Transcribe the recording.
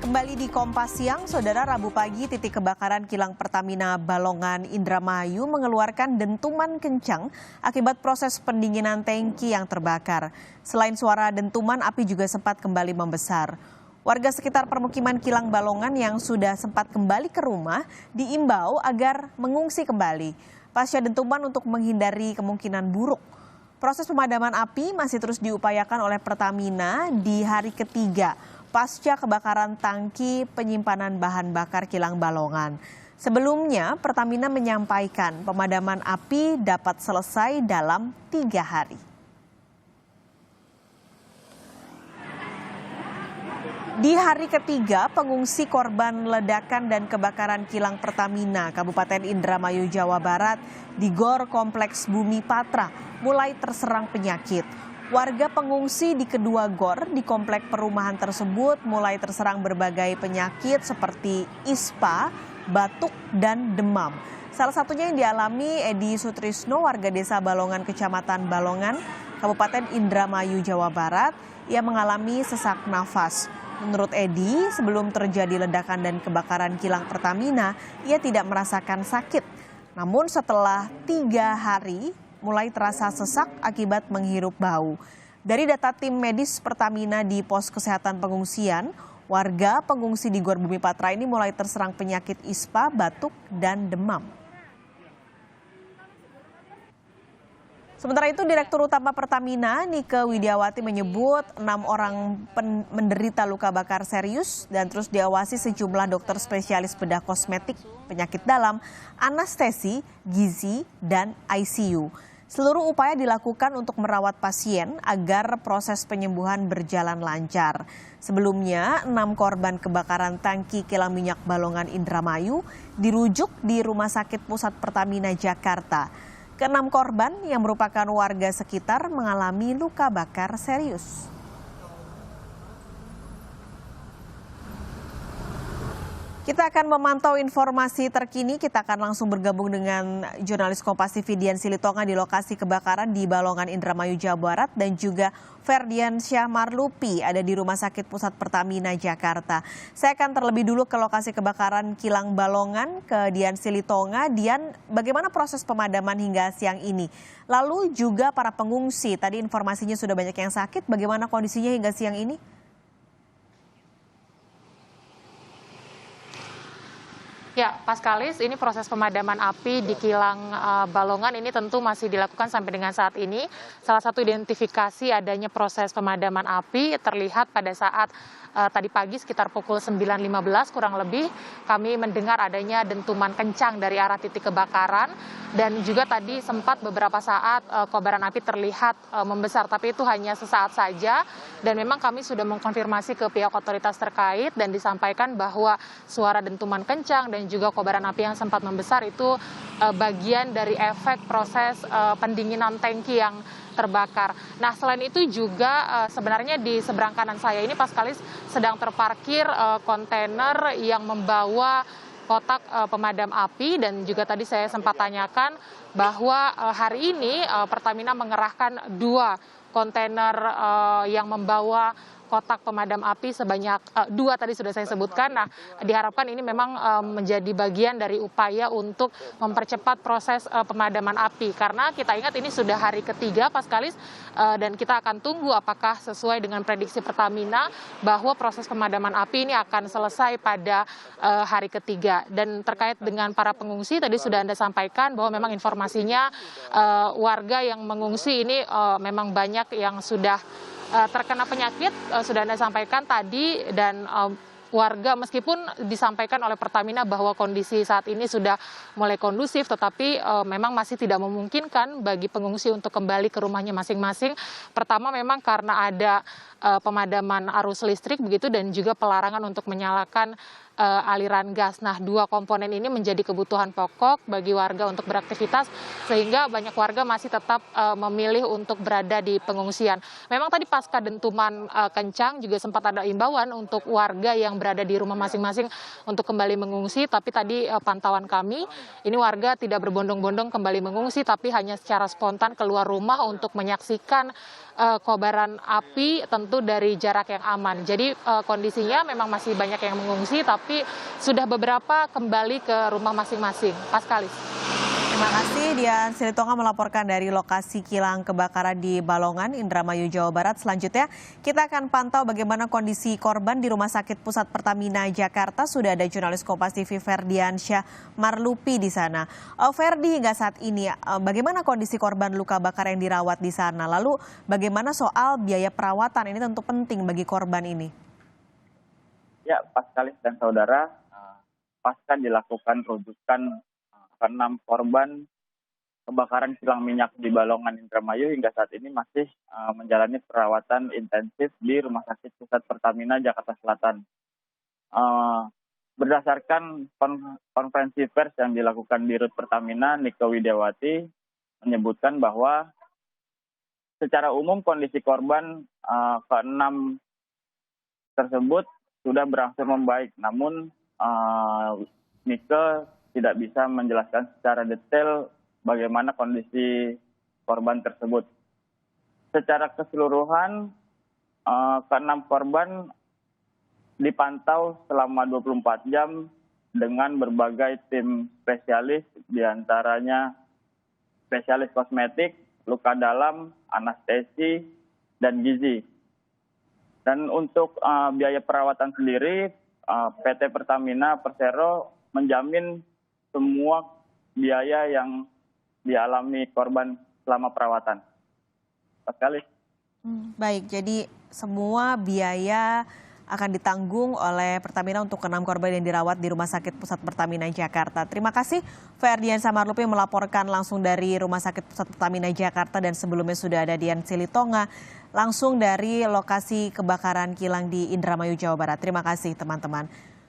Kembali di Kompas Siang, Saudara, Rabu pagi titik kebakaran kilang Pertamina Balongan Indramayu mengeluarkan dentuman kencang akibat proses pendinginan tangki yang terbakar. Selain suara dentuman, api juga sempat kembali membesar. Warga sekitar permukiman kilang Balongan yang sudah sempat kembali ke rumah diimbau agar mengungsi kembali pasca dentuman untuk menghindari kemungkinan buruk. Proses pemadaman api masih terus diupayakan oleh Pertamina di hari ketiga pasca kebakaran tangki penyimpanan bahan bakar kilang Balongan. Sebelumnya, Pertamina menyampaikan pemadaman api dapat selesai dalam 3 hari. Di hari ketiga, pengungsi korban ledakan dan kebakaran kilang Pertamina Kabupaten Indramayu, Jawa Barat di Gor Kompleks Bumi Patra mulai terserang penyakit. Warga pengungsi di kedua gor di komplek perumahan tersebut mulai terserang berbagai penyakit seperti ispa, batuk, dan demam. Salah satunya yang dialami Edi Sutrisno, warga desa Balongan, Kecamatan Balongan, Kabupaten Indramayu, Jawa Barat. Ia mengalami sesak nafas. Menurut Edi, sebelum terjadi ledakan dan kebakaran kilang Pertamina, ia tidak merasakan sakit. Namun setelah 3 hari, mulai terasa sesak akibat menghirup bau. Dari data tim medis Pertamina di pos kesehatan pengungsian, warga pengungsi di Gor Bumi Patra ini mulai terserang penyakit ispa, batuk, dan demam. Sementara itu, Direktur Utama Pertamina, Nike Widiawati, menyebut 6 orang menderita luka bakar serius dan terus diawasi sejumlah dokter spesialis bedah kosmetik, penyakit dalam, anestesi, gizi, dan ICU. Seluruh upaya dilakukan untuk merawat pasien agar proses penyembuhan berjalan lancar. Sebelumnya, 6 korban kebakaran tangki kilang minyak Balongan Indramayu dirujuk di Rumah Sakit Pusat Pertamina Jakarta. Ke-6 korban yang merupakan warga sekitar mengalami luka bakar serius. Kita akan memantau informasi terkini. Kita akan langsung bergabung dengan jurnalis Kompas TV Dian Silitonga di lokasi kebakaran di Balongan Indramayu, Jawa Barat, dan juga Ferdian Syah Marlupi ada di Rumah Sakit Pusat Pertamina Jakarta. Saya akan terlebih dulu ke lokasi kebakaran kilang Balongan, ke Dian Silitonga. Dian, bagaimana proses pemadaman hingga siang ini? Lalu juga para pengungsi, tadi informasinya sudah banyak yang sakit, bagaimana kondisinya hingga siang ini? Ya, Paskalis, ini proses pemadaman api di kilang Balongan ini tentu masih dilakukan sampai dengan saat ini. Salah satu identifikasi adanya proses pemadaman api terlihat pada saat tadi pagi sekitar pukul 9.15 kurang lebih kami mendengar adanya dentuman kencang dari arah titik kebakaran, dan juga tadi sempat beberapa saat kobaran api terlihat membesar, tapi itu hanya sesaat saja, dan memang kami sudah mengkonfirmasi ke pihak otoritas terkait dan disampaikan bahwa suara dentuman kencang dan juga kobaran api yang sempat membesar itu bagian dari efek proses pendinginan tangki yang terbakar. Nah, selain itu juga sebenarnya di seberang kanan saya ini Paskalis sedang terparkir kontainer yang membawa kotak pemadam api, dan juga tadi saya sempat tanyakan bahwa hari ini Pertamina mengerahkan 2 kontainer yang membawa kotak pemadam api sebanyak 2 tadi sudah saya sebutkan. Nah, diharapkan ini memang menjadi bagian dari upaya untuk mempercepat proses pemadaman api. Karena kita ingat ini sudah hari ketiga, Paskalis, dan kita akan tunggu apakah sesuai dengan prediksi Pertamina bahwa proses pemadaman api ini akan selesai pada hari ketiga. Dan terkait dengan para pengungsi, tadi sudah Anda sampaikan bahwa memang informasinya warga yang mengungsi ini memang banyak yang sudah terkena penyakit, sudah Anda sampaikan tadi, dan warga meskipun disampaikan oleh Pertamina bahwa kondisi saat ini sudah mulai kondusif, tetapi memang masih tidak memungkinkan bagi pengungsi untuk kembali ke rumahnya masing-masing. Pertama memang karena ada pemadaman arus listrik begitu, dan juga pelarangan untuk menyalakan aliran gas. Nah, 2 komponen ini menjadi kebutuhan pokok bagi warga untuk beraktivitas, sehingga banyak warga masih tetap memilih untuk berada di pengungsian. Memang tadi pasca dentuman kencang juga sempat ada imbauan untuk warga yang berada di rumah masing-masing untuk kembali mengungsi, tapi tadi pantauan kami, ini warga tidak berbondong-bondong kembali mengungsi, tapi hanya secara spontan keluar rumah untuk menyaksikan kobaran api. Tentu tentu dari jarak yang aman. Jadi kondisinya memang masih banyak yang mengungsi, tapi sudah beberapa kembali ke rumah masing-masing. Paskalis. Terima kasih Dian Silitonga melaporkan dari lokasi kilang kebakaran di Balongan, Indramayu, Jawa Barat. Selanjutnya kita akan pantau bagaimana kondisi korban di Rumah Sakit Pusat Pertamina Jakarta. Sudah ada jurnalis Kompas TV Ferdiansyah Marlupi di sana. Ferdi, hingga saat ini bagaimana kondisi korban luka bakar yang dirawat di sana? Lalu bagaimana soal biaya perawatan? Ini tentu penting bagi korban ini. Ya, Paskalis dan saudara, pasca dilakukan rujukan ke-6 korban kebakaran kilang minyak di Balongan, Indramayu hingga saat ini masih menjalani perawatan intensif di Rumah Sakit Pusat Pertamina Jakarta Selatan. Berdasarkan konferensi pers yang dilakukan di Rut Pertamina, Nike Widiawati menyebutkan bahwa secara umum kondisi korban ke-6 tersebut sudah berangsur membaik, namun Nike tidak bisa menjelaskan secara detail bagaimana kondisi korban tersebut. Secara keseluruhan, ke-6 korban dipantau selama 24 jam dengan berbagai tim spesialis, diantaranya spesialis kosmetik, luka dalam, anestesi, dan gizi. Dan untuk biaya perawatan sendiri, PT Pertamina Persero menjamin semua biaya yang dialami korban selama perawatan. Sekali. Baik, jadi semua biaya akan ditanggung oleh Pertamina untuk ke-6 korban yang dirawat di Rumah Sakit Pusat Pertamina Jakarta. Terima kasih Ferdiansyah Marlupi melaporkan langsung dari Rumah Sakit Pusat Pertamina Jakarta, dan sebelumnya sudah ada Dian Silitonga langsung dari lokasi kebakaran kilang di Indramayu, Jawa Barat. Terima kasih teman-teman.